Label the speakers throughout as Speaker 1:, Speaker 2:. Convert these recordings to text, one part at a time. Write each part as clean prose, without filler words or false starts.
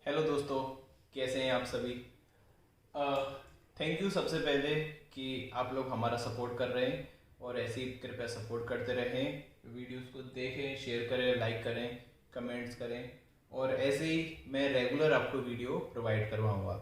Speaker 1: Hello दोस्तों, कैसे हैं आप सभी। थैंक यू सबसे पहले कि आप लोग हमारा सपोर्ट कर रहे हैं और ऐसे ही कृपया सपोर्ट करते रहें। वीडियोस को देखें, शेयर करें, लाइक करें, कमेंट्स करें और ऐसे ही मैं रेगुलर आपको वीडियो प्रोवाइड करवाऊँगा।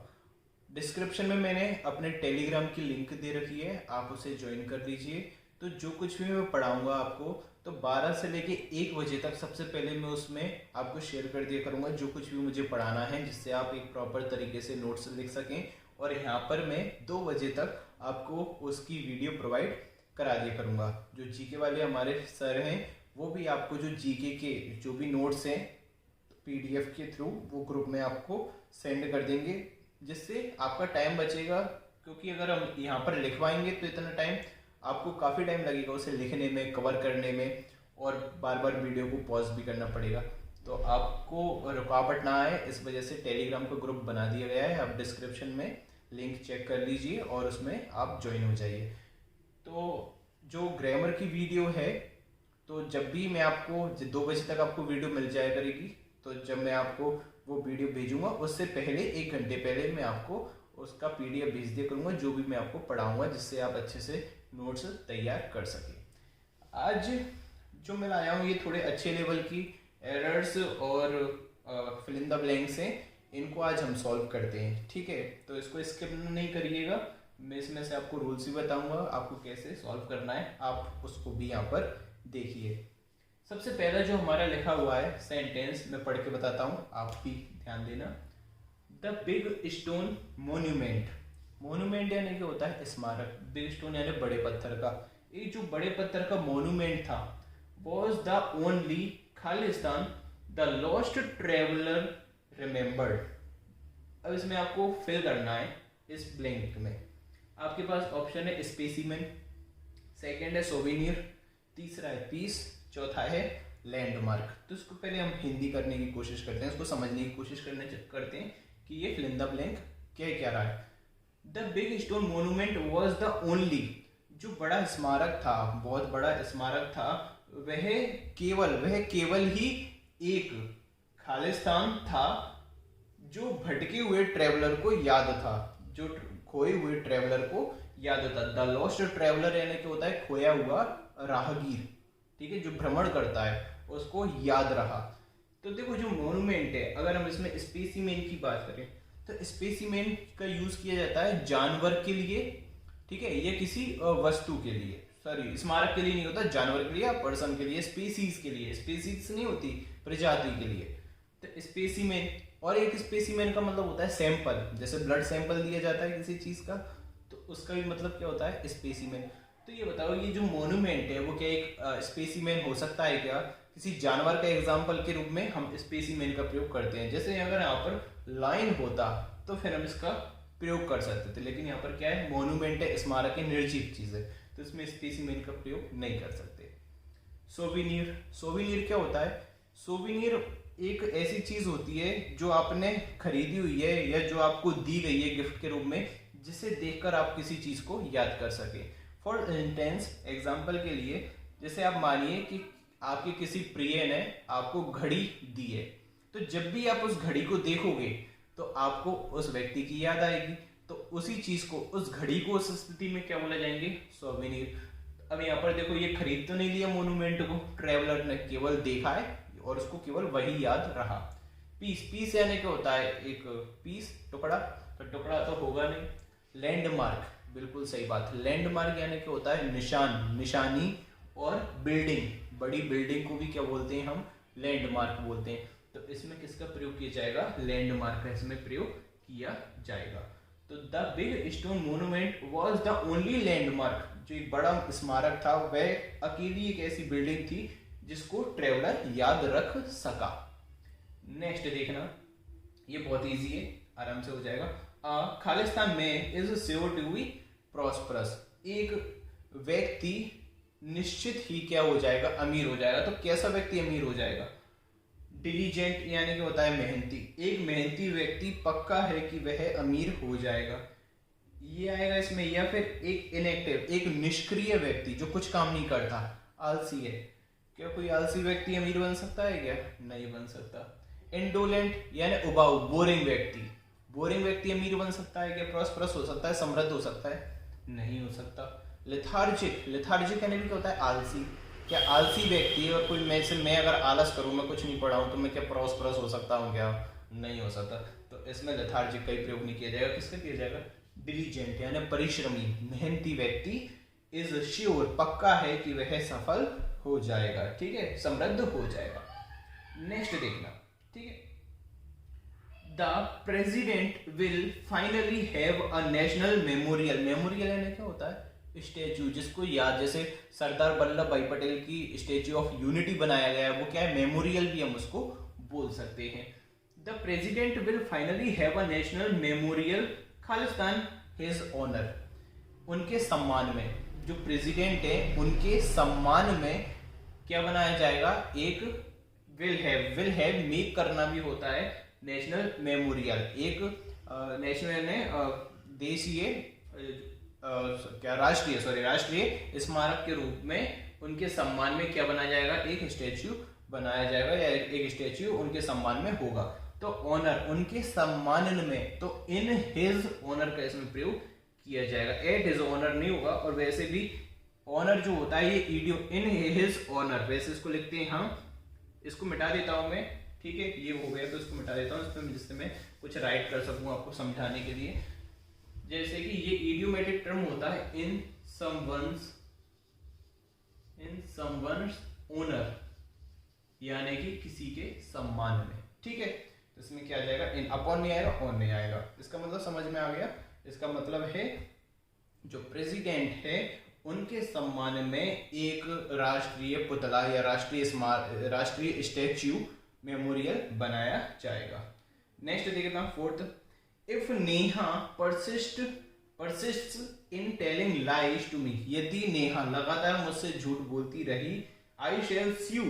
Speaker 1: डिस्क्रिप्शन में मैंने अपने टेलीग्राम की लिंक दे रखी है, आप उसे ज्वाइन कर लीजिए। तो जो कुछ भी मैं पढ़ाऊँगा आपको, तो 12 से लेके 1 बजे तक सबसे पहले मैं उसमें आपको शेयर कर दिया करूँगा जो कुछ भी मुझे पढ़ाना है, जिससे आप एक प्रॉपर तरीके से नोट्स लिख सकें। और यहाँ पर मैं 2 बजे तक आपको उसकी वीडियो प्रोवाइड करा दिया करूँगा। जो जीके वाले हमारे सर हैं वो भी आपको जो जीके के जो भी नोट्स हैं पीडीएफ के थ्रू वो ग्रुप में आपको सेंड कर देंगे, जिससे आपका टाइम बचेगा। क्योंकि अगर हम यहाँ पर लिखवाएंगे तो इतना टाइम आपको काफ़ी टाइम लगेगा उसे लिखने में, कवर करने में, और बार बार वीडियो को पॉज भी करना पड़ेगा। तो आपको रुकावट ना आए इस वजह से टेलीग्राम का ग्रुप बना दिया गया है। आप डिस्क्रिप्शन में लिंक चेक कर लीजिए और उसमें आप ज्वाइन हो जाइए। तो जो ग्रामर की वीडियो है, तो जब भी मैं आपको 2 बजे तक आपको वीडियो मिल जाया करेगी। तो जब मैं आपको वो वीडियो भेजूंगा उससे पहले 1 घंटे पहले मैं आपको उसका पीडीएफ भेज दिया करूंगा जो भी मैं आपको पढ़ाऊंगा, जिससे आप अच्छे से नोट्स तैयार कर सकें। आज जो मैं लाया हूँ ये थोड़े अच्छे लेवल की एरर्स और फिल इन द ब्लैंक्स हैं, इनको आज हम सॉल्व करते हैं। ठीक है, तो इसको स्किप नहीं करिएगा। मैं इसमें से आपको रूल्स भी बताऊंगा आपको कैसे सॉल्व करना है, आप उसको भी यहाँ पर देखिए। सबसे पहला जो हमारा लिखा हुआ है सेंटेंस मैं पढ़ के बताता हूँ, आप भी ध्यान देना। The big stone monument, monument यानी कि होता है स्मारक, बिग स्टोन यानी बड़े पत्थर का। ये जो बड़े पत्थर का मोन्यूमेंट था was the only Khalistan the lost traveller remembered. अब इसमें आपको फिल करना है इस ब्लैंक में। आपके पास ऑप्शन है स्पेसिमेन, सेकंड है सोवेनियर, तीसरा है पीस, चौथा है लैंडमार्क। तो इसको पहले हम हिंदी करने की कोशिश करते हैं, इसको समझने की कोशिश करते हैं कि ये फिल इन द ब्लैंक क्या रहा है। The big stone monument was the only, जो बड़ा स्मारक था, बहुत बड़ा स्मारक था, वह केवल ही एक खालिस्तान था जो भटके हुए ट्रेवलर को याद था, जो खोए हुए ट्रेवलर को याद था। द लॉस्ट ट्रेवलर यानी कि होता है खोया हुआ राहगीर, ठीक है, जो भ्रमण करता है उसको याद रहा। तो देखो जो मोन्यूमेंट है, अगर हम इसमें स्पेसिमेन की बात करें तो स्पेसिमेन का यूज किया जाता है जानवर के लिए, ठीक है, या किसी वस्तु के लिए। सॉरी, स्मारक के लिए नहीं होता, जानवर के लिए या पर्सन के लिए, स्पीसीज के लिए। स्पीसीज नहीं होती, प्रजाति के लिए। तो स्पेसिमेन, और एक स्पेसिमेन का मतलब होता है सैंपल, जैसे ब्लड सैंपल दिया जाता है किसी चीज का, तो उसका भी मतलब क्या होता है स्पेसिमेन। तो ये बताओ ये जो मोन्यूमेंट है वो क्या एक स्पेसिमेन हो सकता है क्या? किसी जानवर का एग्जाम्पल के रूप में हम स्पेसिमेन का प्रयोग करते हैं। जैसे अगर यहाँ पर लाइन होता तो फिर हम इसका प्रयोग कर सकते थे, लेकिन यहाँ पर क्या है, मोन्यूमेंट है, स्मारक है, निर्जीव चीज है, तो इसमें स्पेसिमेन का प्रयोग नहीं कर सकते। सोविनियर, सोविनियर क्या होता है? सोविनियर एक ऐसी चीज होती है जो आपने खरीदी हुई है या जो आपको दी गई है गिफ्ट के रूप में, जिसे देखकर आप किसी चीज को याद कर सके। फॉर इंस्टेंस, एग्जाम्पल के लिए, जैसे आप मानिए कि आपके किसी प्रिय ने आपको घड़ी दी है, तो जब भी आप उस घड़ी को देखोगे तो आपको उस व्यक्ति की याद आएगी। तो उसी चीज को, उस घड़ी को उस स्थिति में क्या बोला जाएंगे? सोवेनिर। अब यहाँ पर देखो ये खरीद तो नहीं लिया मोन्यूमेंट को, ट्रेवलर ने केवल देखा है और उसको केवल वही याद रहा। पीस, पीस यानी क्या होता है? एक पीस, टुकड़ा, तो टुकड़ा तो होगा नहीं। लैंडमार्क, बिल्कुल सही बात। लैंडमार्क यानी क्या होता है? निशान, निशानी। और बिल्डिंग, बड़ी बिल्डिंग को भी क्या बोलते हैं हम? लैंडमार्क बोलते हैं। तो इसमें किसका प्रयोग किया जाएगा? लैंडमार्क का इसमें प्रयोग किया जाएगा। तो the big stone monument was the only landmark, जो एक बड़ा स्मारक था, वह अकेली एक ऐसी बिल्डिंग थी जिसको ट्रेवलर याद रख सका। नेक्स्ट देखना, ये बहुत इजी है, आराम से हो जाएगा। खालिस्तान में is sure to be prosperous, एक व्यक्ति निश्चित ही क्या हो जाएगा? अमीर हो जाएगा। तो कैसा व्यक्ति अमीर हो जाएगा? डिलीजेंट यानी कि होता है मेहनती, एक मेहनती व्यक्ति पक्का है कि वह अमीर हो जाएगा, ये आएगा इसमें। या फिर एक इनएक्टिव, एक निष्क्रिय व्यक्ति जो कुछ काम नहीं करता, आलसी है। क्या कोई आलसी व्यक्ति अमीर बन सकता है क्या? नहीं बन सकता। इंडोलेंट यानी उबाऊ, बोरिंग व्यक्ति। बोरिंग व्यक्ति अमीर बन सकता है क्या? प्रॉस्परस हो सकता है, समृद्ध हो सकता है? नहीं हो सकता। लेथार्जिक, लेथार्जिक यानी क्या होता है? आलसी। क्या आलसी व्यक्ति है और कोई मैं अगर आलस करूं, मैं कुछ नहीं पढ़ा हूं, तो मैं क्या प्रॉस्परस हो सकता हूं क्या? नहीं हो सकता। तो इसमें लेथार्जिक का ही प्रयोग नहीं किया जाएगा। किसका किया जाएगा? डिलीजेंट यानी परिश्रमी, मेहनती व्यक्ति। इज श्योर, पक्का है कि वह सफल हो जाएगा, ठीक है, समृद्ध हो जाएगा। नेक्स्ट देखना, ठीक है। The president will finally have a national memorial. Memorial यानी क्या होता है? स्टेच्यू, जिसको याद, जैसे सरदार वल्लभ भाई पटेल की स्टेच्यू ऑफ यूनिटी बनाया गया है, वो क्या है? मेमोरियल भी हम उसको बोल सकते हैं। The president will finally have a national memorial Khalistan his honour. उनके सम्मान में, जो प्रेसिडेंट है उनके सम्मान में क्या बनाया जाएगा? एक विल हैव मेक करना भी होता है नेशनल मेमोरियल। एक नेशनल ने देशीय क्या राष्ट्रीय स्मारक के रूप में उनके सम्मान में क्या बनाया जाएगा? एक स्टैच्यू बनाया जाएगा या एक स्टैच्यू उनके सम्मान में होगा। तो ऑनर, उनके सम्मान में, तो इन हिज ऑनर का इसमें प्रयोग किया जाएगा। एट हिज ऑनर नहीं होगा। और वैसे भी ऑनर जो होता है ये इडियो, इन हिज ऑनर, वैसे इसको लिखते हैं हम। इसको मिटा देता हूं मैं, ठीक है, ये हो गया तो इसको मिटा देता हूं इसमें, जिससे मैं कुछ राइट कर सकूं आपको समझाने के लिए। जैसे कि ये इडियोमेटिक टर्म होता है इन समवन्स ओनर, यानी कि किसी के सम्मान में, ठीक है। तो इसमें क्या आ जाएगा? इन अपॉन नहीं आएगा, ऑन नहीं आएगा। इसका मतलब समझ में आ गया? इसका मतलब है जो प्रेसिडेंट है उनके सम्मान में एक राष्ट्रीय पुतला या राष्ट्रीय स्टैच्यू मेमोरियल बनाया जाएगा। नेक्स्ट देखना, fourth. If Neha persists in telling lies to me, यदि नेहा लगातार मुझसे झूठ बोलती रही, I shall sue,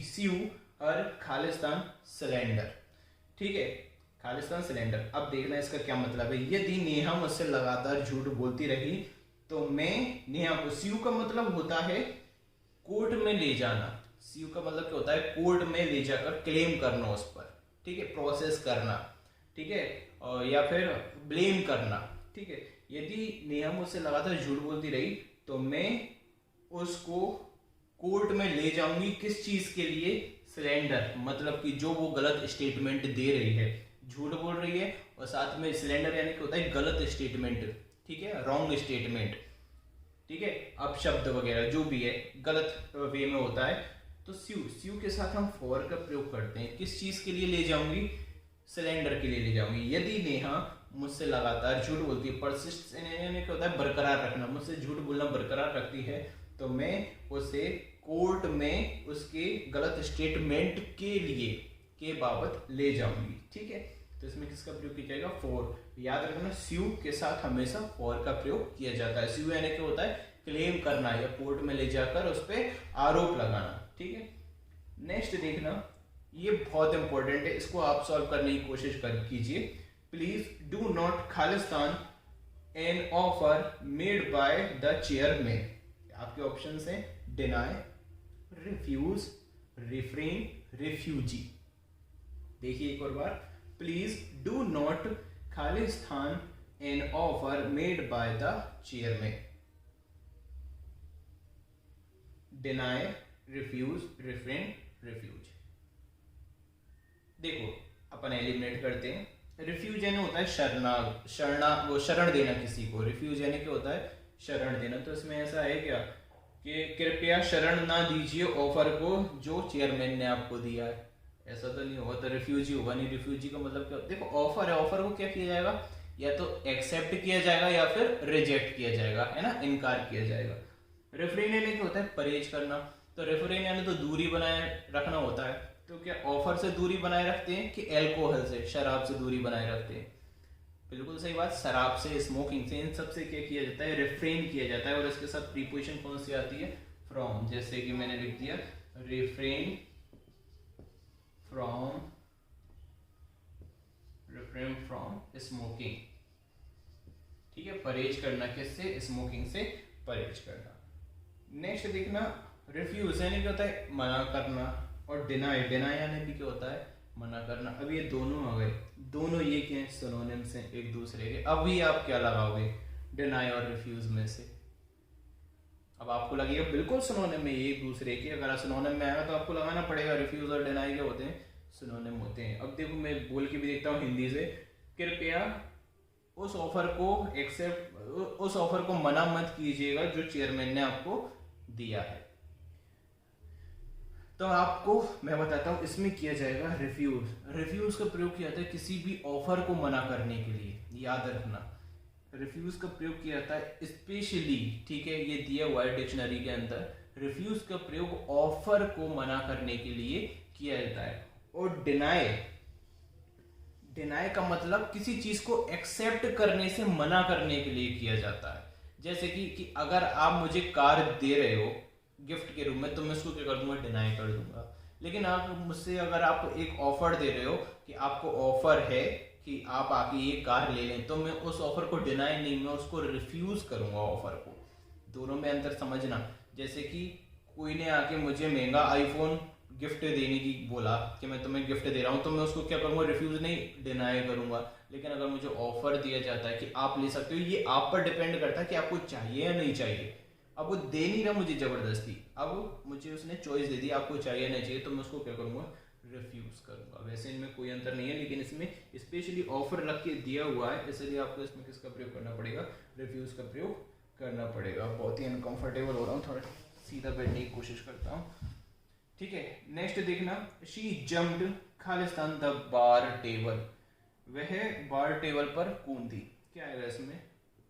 Speaker 1: sue her Khalistan cylinder, ठीक है, खालिस्तान सिलेंडर। अब देखना इसका क्या मतलब है। यदि नेहा मुझसे लगातार झूठ बोलती रही तो मैं नेहा को, स्यू का मतलब होता है कोर्ट में ले जाना। स्यू का मतलब क्या होता है? कोर्ट में ले जाकर क्लेम करना उस पर, ठीक है, प्रोसेस करना, ठीक है, या फिर ब्लेम करना, ठीक है। यदि नेहा मुझसे लगातार झूठ बोलती रही तो मैं उसको कोर्ट में ले जाऊंगी। किस चीज के लिए? सिलेंडर, मतलब कि जो वो गलत स्टेटमेंट दे रही है, झूठ बोल रही है, और साथ में सिलेंडर यानी कि होता है गलत स्टेटमेंट, ठीक है, रॉन्ग स्टेटमेंट, ठीक है, अपशब्द वगैरह जो भी है गलत वे में होता है। तो स्यू के साथ हम फॉर का प्रयोग करते हैं। किस चीज के लिए ले जाऊंगी? सिलेंडर के लिए ले जाऊंगी। यदि नेहा मुझसे लगातार झूठ बोलती है, परसिस्ट यानी क्या होता है? बरकरार रखना, मुझसे झूठ बोलना बरकरार रखती है, तो मैं उसे कोर्ट में उसके गलत स्टेटमेंट के बाबत ले जाऊंगी, ठीक है। तो इसमें किसका प्रयोग किया जाएगा? फॉर। याद रखना, स्यू के साथ हमेशा फॉर का प्रयोग किया जाता है। स्यू यानी क्या होता है? क्लेम करना या कोर्ट में ले जाकर उस पर आरोप लगाना, ठीक है। नेक्स्ट देखना, ये बहुत इंपॉर्टेंट है, इसको आप सॉल्व करने की कोशिश कीजिए। Please do not Khalistan an offer made by the chairman. आपके ऑप्शन हैं डिनाई, रिफ्यूज, रिफ्रेन, रिफ्यूजी। देखिए एक और बार, please do not Khalistan an offer made by the chairman. Deny, refuse, refrain, refuse. देखो अपन एलिमिनेट करते हैं। रिफ्यूज यानी होता है वो शरण देना किसी को। रिफ्यूज यानी क्या होता है? शरण देना। तो इसमें ऐसा है क्या कि कृपया शरण ना दीजिए ऑफर को जो चेयरमैन ने आपको दिया है, ऐसा तो नहीं होगा, तो रिफ्यूजी होगा नहीं। रिफ्यूजी का मतलब क्या? देखो ऑफर है, ऑफर को क्या किया जाएगा? या तो एक्सेप्ट किया जाएगा या फिर रिजेक्ट किया जाएगा, है ना, इनकार किया जाएगा। रेफ्रेन यानी क्या होता है? परहेज करना। तो रेफ्रेन यानी तो दूरी बनाए रखना होता है। तो क्या ऑफर से दूरी बनाए रखते हैं कि एल्कोहल से, शराब से दूरी बनाए रखते हैं? बिल्कुल सही बात, शराब से, स्मोकिंग से, इन सब से क्या किया जाता है? रिफ्रेन किया जाता है। और इसके साथ प्रीपोजिशन कौन सी आती है? फ्रॉम। जैसे कि मैंने लिख दिया रिफ्रेन फ्रॉम स्मोकिंग, ठीक है, परहेज करना किससे? स्मोकिंग से परहेज करना। नेक्स्ट देखना, रिफ्यूज यानी क्या होता है? मना करना। और डिनाई यानी भी क्या होता है? मना करना। अब ये दोनों आ गए, दोनों ये क्या है, सिनोनिम्स हैं एक दूसरे के। अभी आप क्या लगाओगे, डिनाई और रिफ्यूज में से? अब आपको लगेगा बिल्कुल सिनोनिम में ये एक दूसरे के, अगर सिनोनिम में आएगा तो आपको लगाना पड़ेगा। रिफ्यूज और डिनाई क्या होते हैं, सिनोनिम होते हैं। अब देखो मैं बोल के भी देखता हूँ हिंदी से, कृपया उस ऑफर को एक्सेप्ट, उस ऑफर को मना मत कीजिएगा जो चेयरमैन ने आपको दिया है। तो आपको मैं बताता हूँ, इसमें किया जाएगा रिफ्यूज। रिफ्यूज का प्रयोग किया जाता है किसी भी ऑफर को मना करने के लिए, याद रखना। रिफ्यूज का प्रयोग किया जाता है स्पेशली, ठीक है, ये दिया हुआ है डिक्शनरी के अंदर, रिफ्यूज का प्रयोग ऑफर को मना करने के लिए किया जाता है। और डिनाई, डिनाई का मतलब किसी चीज को एक्सेप्ट करने से मना करने के लिए किया जाता है। जैसे कि अगर आप मुझे कार दे रहे हो गिफ्ट के रूप में, तो मैं उसको क्या कर दूंगा, डिनाई कर दूंगा। लेकिन आप मुझसे अगर आप एक ऑफर दे रहे हो कि आपको ऑफर है कि आप आके ये कार ले लें, तो मैं उस ऑफर को डिनाई नहीं, मैं उसको रिफ्यूज करूंगा ऑफर को। दोनों में अंतर समझना। जैसे कि कोई ने आके मुझे महंगा आईफोन गिफ्ट देने की बोला कि मैं तुम्हें गिफ्ट दे रहा हूँ, तो मैं उसको क्या करूंगा, रिफ्यूज नहीं, डिनाई करूंगा। लेकिन अगर मुझे ऑफर दिया जाता है कि आप ले सकते हो, ये आप पर डिपेंड करता है कि आपको चाहिए या नहीं चाहिए। अब वो दे नहीं रहा मुझे जबरदस्ती, अब मुझे उसने चॉइस दे दी आपको चाहिए नहीं चाहिए, तो मैं उसको क्या करूंगा, रिफ्यूज करूंगा। वैसे इनमें कोई अंतर नहीं है, लेकिन इसमें स्पेशली ऑफर रख के दिया हुआ है, इसलिए आपको इसमें किसका प्रयोग करना पड़ेगा, रिफ्यूज का प्रयोग करना पड़ेगा। बहुत ही अनकंफर्टेबल हो रहा हूँ, थोड़ा सीधा बैठने की कोशिश करता हूँ, ठीक है। नेक्स्ट देखना, she jumped Khalistan the bar table, वह बार टेबल पर कूदी। क्या आएगा इसमें,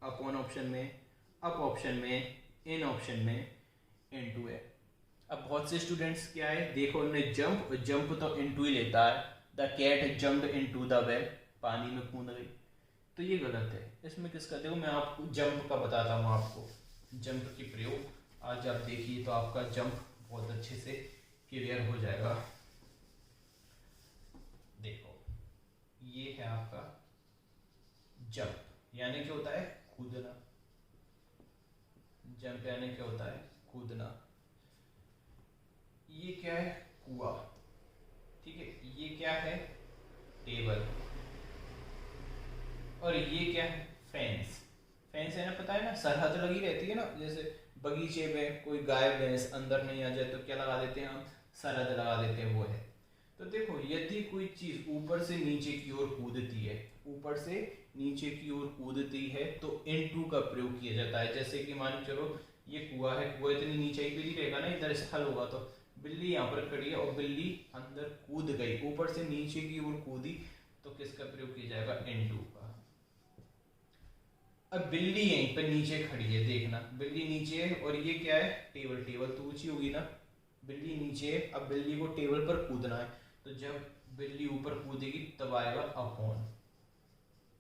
Speaker 1: अपॉन ऑप्शन में, अप ऑप्शन में, इन ऑप्शन में, इनटू है। अब बहुत से स्टूडेंट्स क्या है, देखो उन्होंने जंप, जंप तो इनटू ही लेता है, the cat jumped into the well, पानी में कूद गई, तो ये गलत है। इसमें किसका, देखो मैं आपको जंप का बताता हूँ, आपको जंप की प्रयोग आज आप देखिए तो आपका जंप बहुत अच्छे से क्लियर हो जाएगा। देखो ये है आपका जंप, यानी क्या होता है, कूदना। जंप यानी क्या होता है, कूदना। ये क्या है, कुआ, ठीक है। ये क्या है, टेबल। और ये क्या है, फेंस। फेंस है ना, पता है ना, सरहद लगी रहती है ना, जैसे बगीचे में कोई गाय भैंस अंदर नहीं आ जाए तो क्या लगा देते हैं हम, सरहद लगा देते हैं, वो है। तो देखो यदि कोई चीज ऊपर से नीचे की ओर कूदती है, ऊपर से नीचे की ओर कूदती है, तो इनटू का प्रयोग किया जाता है। जैसे कि मान चलो ये कुआ है, कुआ इतनी नीचे ही भी रहेगा ना, इधर स्थल होगा, तो बिल्ली यहाँ पर खड़ी है और बिल्ली अंदर कूद गई, ऊपर से नीचे की ओर कूदी, तो किसका प्रयोग किया जाएगा, इनटू का। अब बिल्ली यहीं पर नीचे खड़ी है, देखना बिल्ली नीचे है, और ये क्या है, टेबल। टेबल तो ऊंची होगी ना, बिल्ली नीचे है, अब बिल्ली को टेबल पर कूदना है, तो जब बिल्ली ऊपर कूदेगी तब आएगा upon,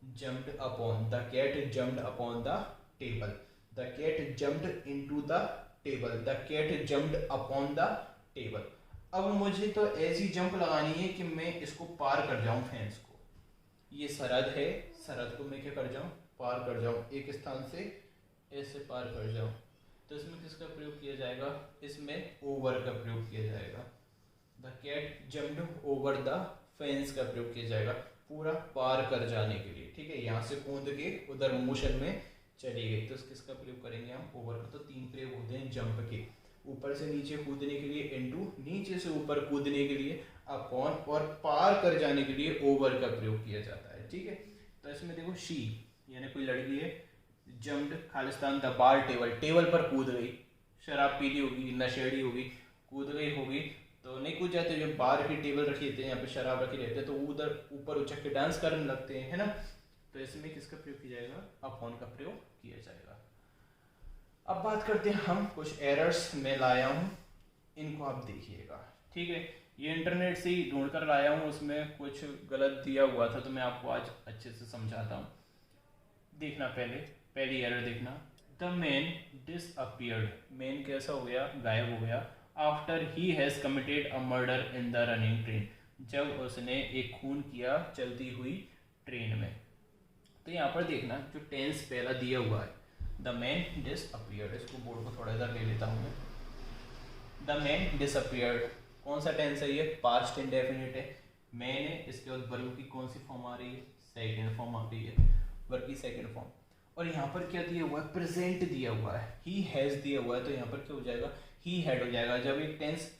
Speaker 1: jumped upon, the cat jumped upon the table, the cat jumped into the table, the cat jumped upon the table. अब मुझे तो ऐसी जंप लगानी है कि मैं इसको पार कर जाऊं, फेंस को। ये सरहद है, सरहद को मैं क्या कर जाऊं, पार कर जाऊं, एक स्थान से ऐसे पार कर जाऊं। तो इसमें किसका प्रयोग किया जाएगा, इसमें ओवर का प्रयोग किया जाएगा। The cat jumped over the fence का प्रयोग किया जाएगा, पूरा पार कर जाने के लिए, ठीक है। यहाँ से कूद के उधर मोशन में चली गई, तो किसका प्रयोग करेंगे हम, ओवर का। तो तीन प्रयोग होते हैं जंप के, ऊपर से नीचे कूदने के लिए इनटू, नीचे से ऊपर कूदने के लिए अपॉन, और पार कर जाने के लिए ओवर का प्रयोग किया जाता है, ठीक है। तो इसमें देखो शी यानी कोई लड़की है, jumped Khalistan the bar table, table पर कूद गई, शराब पीली होगी, नशेड़ी होगी, कूद गई होगी, तो नहीं कूद जाते, जो बार की टेबल रखी रहते हैं, यहाँ पे शराब रखी रहते हैं, तो उधर ऊपर उछक के डांस करने लगते हैं, है ना। तो इसमें किसका प्रयोग किया जाएगा, अपॉन का प्रयोग किया जाएगा। अब बात करते हैं हम, कुछ एरर्स मैं लाया हूँ, इनको आप देखिएगा, ठीक है। ये इंटरनेट से ही ढूंढ कर लाया हूँ, उसमें कुछ गलत दिया हुआ था, तो मैं आपको आज अच्छे से समझाता हूँ। देखना पहली एरर देखना, द मैन डिसअपियर्ड, मैन कैसा हो गया, गायब हो गया, after he has committed a murder in the running train, जब उसने एक खून किया चलती हुई ट्रेन में। तो यहाँ पर देखना जो टेंस पहला दिया हुआ है, द मैन डिसअपियर्ड, इसको बोर्ड को थोड़ा इधर ले लेता हूँ मैं। द मैन डिसअपियर्ड कौन सा टेंस है, ये पास्ट इंडेफिनिट है, मेन है, इसके बाद वर्ब की कौन सी फॉर्म आ रही है, सेकंड फॉर्म आ रही है, वर्ब की सेकंड फॉर्म। और यहाँ पर क्या दिया हुआ है, प्रेजेंट दिया हुआ है, ही हैज दिया हुआ है, तो यहाँ पर क्या हो जाएगा, ही हैड हो जाएगा। जब एक टेंस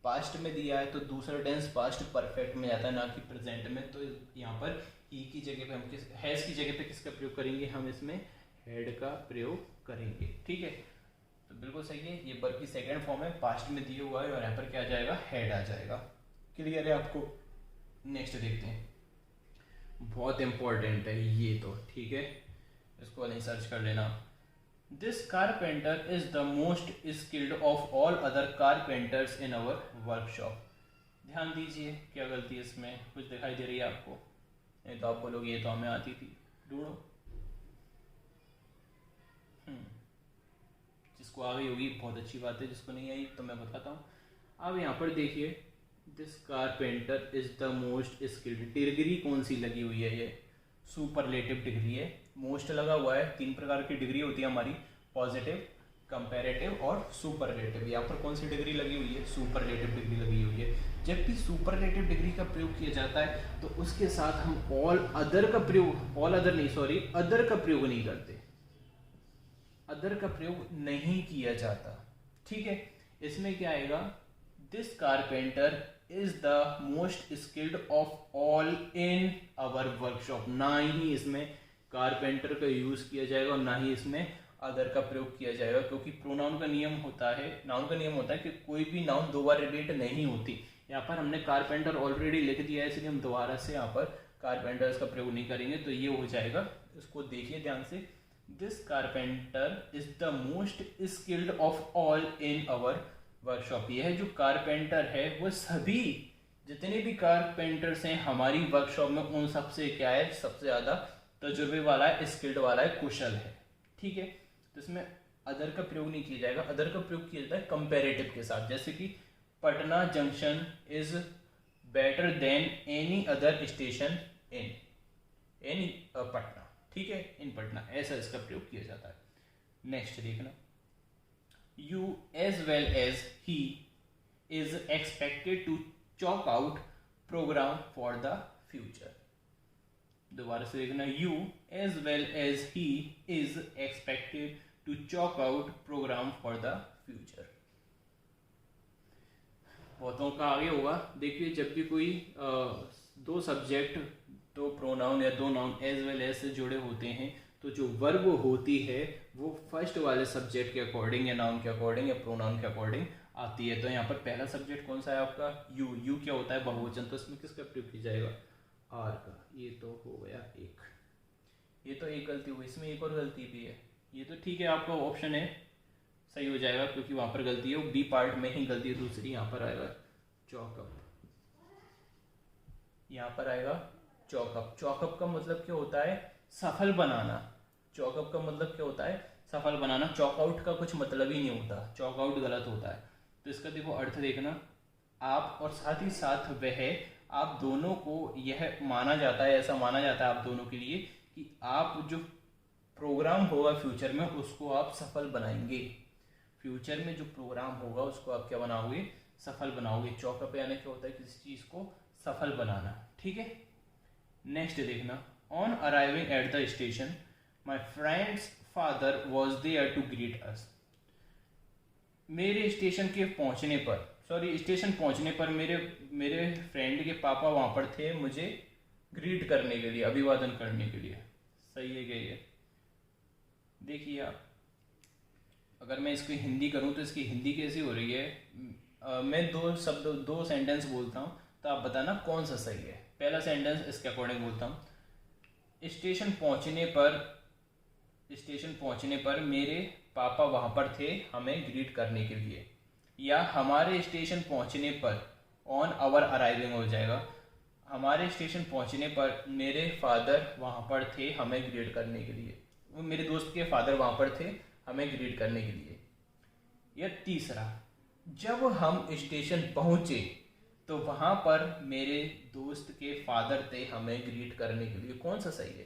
Speaker 1: पास्ट में दिया है तो दूसरा टेंस पास्ट परफेक्ट में जाता है, ना कि प्रेजेंट में। तो यहाँ पर ही की जगह पे हम किस, हैज की जगह पे किसका प्रयोग करेंगे, हम इसमें हैड का प्रयोग करेंगे। ठीक है, तो बिल्कुल सही है, ये वर्ब की सेकंड फॉर्म है, पास्ट में दिया हुआ है और यहाँ पर क्या आ जाएगा, हैड आ जाएगा। क्लियर है आपको? नेक्स्ट देखते हैं, बहुत इंपॉर्टेंट है ये तो, ठीक है, इसको नहीं सर्च कर लेना। This carpenter is the most skilled of all other carpenters in our workshop. ध्यान दीजिए क्या गलती है इसमें, कुछ दिखाई दे रही है आपको? नहीं तो आप बोलोगे ये तो हमें आती थी, ढूंढो। जिसको आ गई होगी बहुत अच्छी बात है, जिसको नहीं आई तो मैं बताता हूँ। अब यहाँ पर देखिए, this carpenter is the most skilled, degree कौन सी लगी हुई है, ये सुपरलेटिव डिग्री है, मोस्ट लगा हुआ है। 3 प्रकार की डिग्री होती है हमारी, पॉजिटिव, कंपैरेटिव और सुपरलेटिव। यहाँ पर कौन सी डिग्री लगी हुई है, सुपरलेटिव डिग्री लगी हुई है। जब भी सुपरलेटिव डिग्री का प्रयोग किया जाता है तो उसके साथ हम ऑल अदर का प्रयोग, ऑल अदर नहीं सॉरी, अदर का प्रयोग नहीं करते, अदर का प्रयोग नहीं किया जाता। ठीक है, इसमें क्या आएगा, this carpenter is the most skilled of all in our workshop. ना ही इसमें कारपेंटर का यूज किया जाएगा और ना ही इसमें अदर का प्रयोग किया जाएगा, क्योंकि प्रोनाउन का नियम होता है, नाउन का नियम होता है कि कोई भी नाउन 2 बार रिपीट नहीं होती। यहाँ पर हमने कारपेंटर ऑलरेडी लिख दिया है, इसलिए हम दोबारा से यहाँ पर कारपेंटर्स का प्रयोग नहीं करेंगे, तो ये हो जाएगा। इसको देखिए ध्यान से, this carpenter is the most skilled of all in our workshop. यह जो कारपेंटर है वो सभी जितने भी कारपेंटर्स हैं हमारी वर्कशॉप में, उन सबसे क्या है, सबसे ज्यादा तजुर्बे वाला है, स्किल्ड वाला है, कुशल है। ठीक है, तो इसमें अदर का प्रयोग नहीं किया जाएगा, अदर का प्रयोग किया जाता है कंपैरेटिव के साथ। जैसे कि Patna junction is better than any other station इन पटना। ठीक है, इन पटना, ऐसा इसका प्रयोग किया जाता है। नेक्स्ट देखना, you as well as he is expected to chalk out programme for the future. दोबारा से देखना, you as well as he is expected to chalk out programme for the future. बहुतों का आगे होगा। देखिए, जब भी कोई 2 सब्जेक्ट, 2 प्रोनाउन या 2 नाउन एज वेल एज से जुड़े होते हैं, तो जो वर्ब होती है वो फर्स्ट वाले सब्जेक्ट के अकॉर्डिंग या नाउन के अकॉर्डिंग या प्रोनाउन के अकॉर्डिंग आती है। तो यहाँ पर पहला सब्जेक्ट कौन सा है आपका, यू। यू क्या होता है, बहुवचन, तो इसमें किसका प्रयोग किया जाएगा, आर का। ये तो हो गया एक, ये तो एक गलती हुई, इसमें एक और गलती भी है। ये तो ठीक है, आपका ऑप्शन है सही हो जाएगा, क्योंकि वहां पर गलती है, वो बी पार्ट में ही गलती है, दूसरी यहाँ पर आएगा चॉकअप, यहाँ पर आएगा चॉकअप। चॉकअप का मतलब क्या होता है, सफल बनाना। चॉकअप का मतलब क्या होता है, सफल बनाना। चॉकआउट का कुछ मतलब ही नहीं होता, चॉकआउट गलत होता है। तो इसका देखो अर्थ देखना, आप और साथ ही साथ वह, आप दोनों को यह माना जाता है, ऐसा माना जाता है आप दोनों के लिए कि आप जो प्रोग्राम होगा फ्यूचर में उसको आप सफल बनाएंगे। फ्यूचर में जो प्रोग्राम होगा उसको आप क्या बनाओगे, सफल बनाओगे। चॉकअप यानी क्या होता है, किसी चीज को सफल बनाना। ठीक है, नेक्स्ट देखना, on arriving at the station my friend's father was there to greet us. मेरे स्टेशन के पहुंचने पर, सॉरी स्टेशन पहुंचने पर मेरे फ्रेंड के पापा वहां पर थे मुझे ग्रीट करने के लिए, अभिवादन करने के लिए। सही है क्या ये? देखिए आप, अगर मैं इसको हिंदी करूं तो इसकी हिंदी कैसी हो रही है। मैं 2 सेंटेंस बोलता हूं, तो आप बताना कौन सा सही है। पहला सेंटेंस इसके अकॉर्डिंग बोलता हूं, स्टेशन पहुंचने पर मेरे पापा वहां पर थे हमें ग्रीट करने के लिए, या हमारे स्टेशन पहुंचने पर, ऑन आवर अराइविंग हो जाएगा, हमारे स्टेशन पहुंचने पर मेरे फादर वहां पर थे हमें ग्रीट करने के लिए। वो मेरे दोस्त के फादर वहां पर थे हमें ग्रीट करने के लिए। या तीसरा, जब हम स्टेशन पहुंचे तो वहां पर मेरे दोस्त के फादर थे हमें ग्रीट करने के लिए। कौन सा सही है?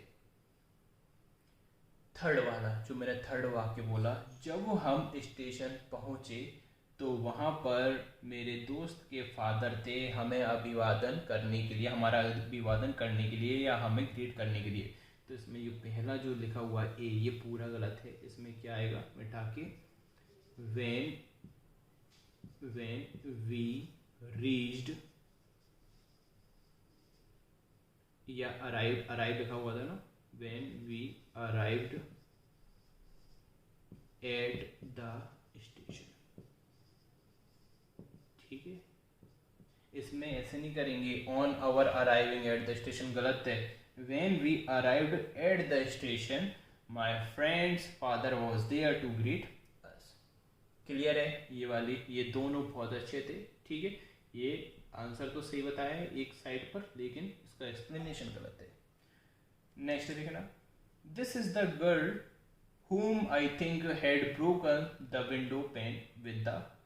Speaker 1: थर्ड वाला, जो मैंने थर्ड वाक्य बोला, जब हम स्टेशन पहुंचे तो वहाँ पर मेरे दोस्त के फादर थे हमें अभिवादन करने के लिए, हमारा अभिवादन करने के लिए या हमें ग्रीट करने के लिए। तो इसमें ये पहला जो लिखा हुआ ए ये पूरा गलत है। इसमें क्या आएगा मिटा के, when we reached या अराइव लिखा हुआ था ना, when we arrived at the station। ठीक है, इसमें ऐसे नहीं करेंगे on our arriving at the station, गलत है। when we arrived at the station my friend's father was there to greet us। Clear है, ये वाली ये दोनों बहुत अच्छे थे। ठीक है, ये आंसर तो सही बताया है एक साइड पर, लेकिन इसका एक्सप्लेनेशन गलत है। नेक्स्ट देखना, this is the girl whom I think had broken the window pane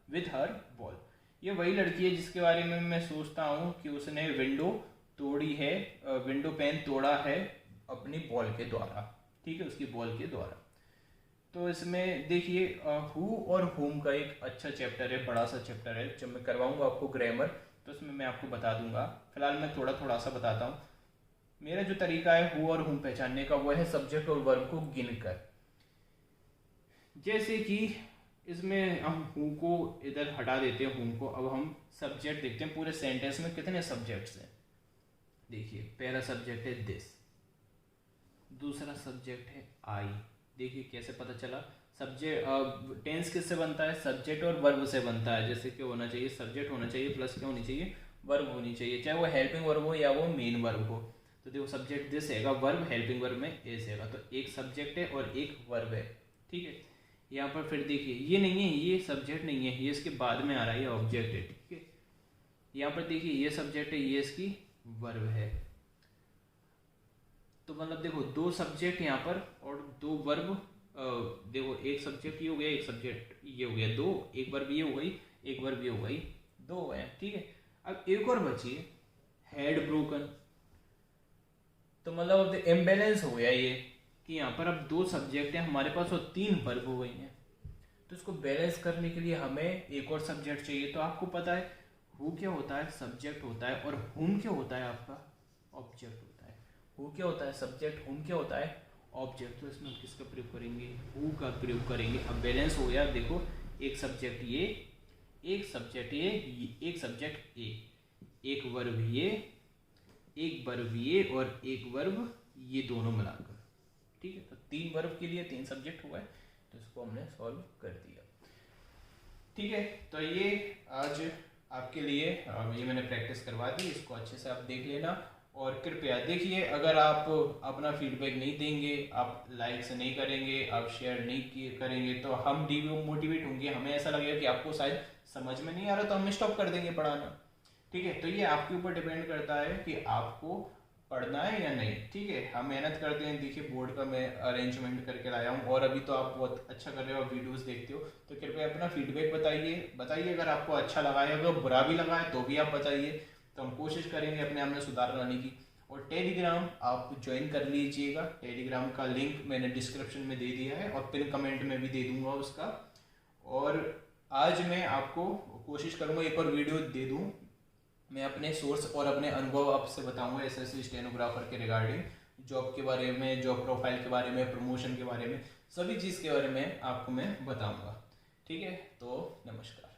Speaker 1: with her ball। ये वही लड़की है जिसके बारे में मैं सोचता हूँ कि उसने विंडो तोड़ी है, विंडो पेन तोड़ा है अपनी बॉल के द्वारा। ठीक है, उसकी बॉल के द्वारा। तो इसमें देखिए हु और हुम का एक अच्छा चैप्टर है, बड़ा सा चैप्टर है। जब मैं करवाऊंगा आपको ग्रामर तो उसमें मैं आपको बता दूंगा। फिलहाल मैं थोड़ा थोड़ा सा बताता हूँ। मेरा जो तरीका है हु और हुम पहचानने का वो है सब्जेक्ट और वर्ब को गिनकर। जैसे कि इसमें हम हु को इधर हटा देते हैं, हुम को। अब हम सब्जेक्ट देखते हैं, पूरे सेंटेंस में कितने सब्जेक्ट्स हैं। देखिए पहला सब्जेक्ट है दिस, दूसरा सब्जेक्ट है आई। देखिए कैसे पता चला, सब्जेक्ट टेंस किससे बनता है, सब्जेक्ट और वर्ब से बनता है। जैसे क्या होना चाहिए, सब्जेक्ट होना चाहिए प्लस क्या होनी चाहिए, वर्ब होनी चाहिए, चाहे वो हेल्पिंग वर्ब हो या वो मेन वर्ब हो। तो देखो सब्जेक्ट दिस हैगा, वर्ब हेल्पिंग वर्ब में एस हैगा, तो एक सब्जेक्ट है और एक वर्ब है। ठीक है, यहाँ पर फिर देखिए ये नहीं है, ये सब्जेक्ट नहीं है, ये इसके बाद में आ रहा है, ये ऑब्जेक्ट है। ठीक है, यहाँ पर देखिए ये सब्जेक्ट है, ये इसकी वर्ब है। तो मतलब देखो दो सब्जेक्ट यहाँ पर और दो वर्ब। देखो एक सब्जेक्ट ये हो गया, एक सब्जेक्ट ये हो गया, दो, एक वर्ब ये हो गई, एक वर्ब ये हो गई, दो है। ठीक है, अब एक और बची है हेड ब्रोकन। तो मतलब अब इम्बैलेंस हो गया ये कि यहाँ पर अब दो सब्जेक्ट हैं हमारे पास और तीन वर्ब हो गई हैं। तो इसको बैलेंस करने के लिए हमें एक और सब्जेक्ट चाहिए। तो आपको पता है हु क्या होता है, सब्जेक्ट होता है, और हुम क्या होता है, आपका ऑब्जेक्ट होता है। हु क्या होता है सब्जेक्ट, हुम क्या होता है ऑब्जेक्ट। तो इसमें हम किसका प्रयोग करेंगे, हु का प्रयोग करेंगे। अब बैलेंस हो गया, देखो एक सब्जेक्ट ये, एक सब्जेक्ट ये, एक सब्जेक्ट ए, एक वर्ब ये, एक वर्ब ये और एक वर्ब ये, दोनों मिलाकर। ठीक है, तो तीन वर्ब के लिए तीन सब्जेक्ट हुआ है, तो इसको हमने सॉल्व कर दिया। ठीक है, तो ये आज आपके लिए ये मैंने प्रैक्टिस करवा दी, इसको अच्छे से आप देख लेना। और कृपया देखिए, अगर आप अपना फीडबैक नहीं देंगे, आप लाइक्स नहीं करेंगे, आप शेयर नहीं करेंगे, तो हम डिमोटिवेट होंगे। हमें ऐसा लगेगा कि आपको शायद समझ में नहीं आ रहा, तो हम स्टॉप कर देंगे पढ़ाना। ठीक है, तो ये आपके ऊपर डिपेंड करता है कि आपको पढ़ना है या नहीं। ठीक है, हम मेहनत करते हैं। देखिए बोर्ड का मैं अरेंजमेंट करके लाया हूँ, और अभी तो आप बहुत अच्छा कर रहे हो, वीडियोस देखते हो, तो कृपया अपना फीडबैक बताइए अगर आपको अच्छा लगा है, अगर बुरा भी लगा है तो भी आप बताइए, तो हम कोशिश करेंगे अपने आप में सुधार लाने की। और टेलीग्राम आप ज्वाइन कर लीजिएगा, टेलीग्राम का लिंक मैंने डिस्क्रिप्शन में दे दिया है और पिन कमेंट में भी दे दूंगा उसका। और आज मैं आपको कोशिश करूँगा एक और वीडियो दे दूँ, मैं अपने सोर्स और अपने अनुभव आपसे बताऊंगा एसएससी स्टेनोग्राफर के रिगार्डिंग, जॉब के बारे में, जॉब प्रोफाइल के बारे में, प्रमोशन के बारे में, सभी चीज़ के बारे में आपको मैं बताऊंगा। ठीक है, तो नमस्कार।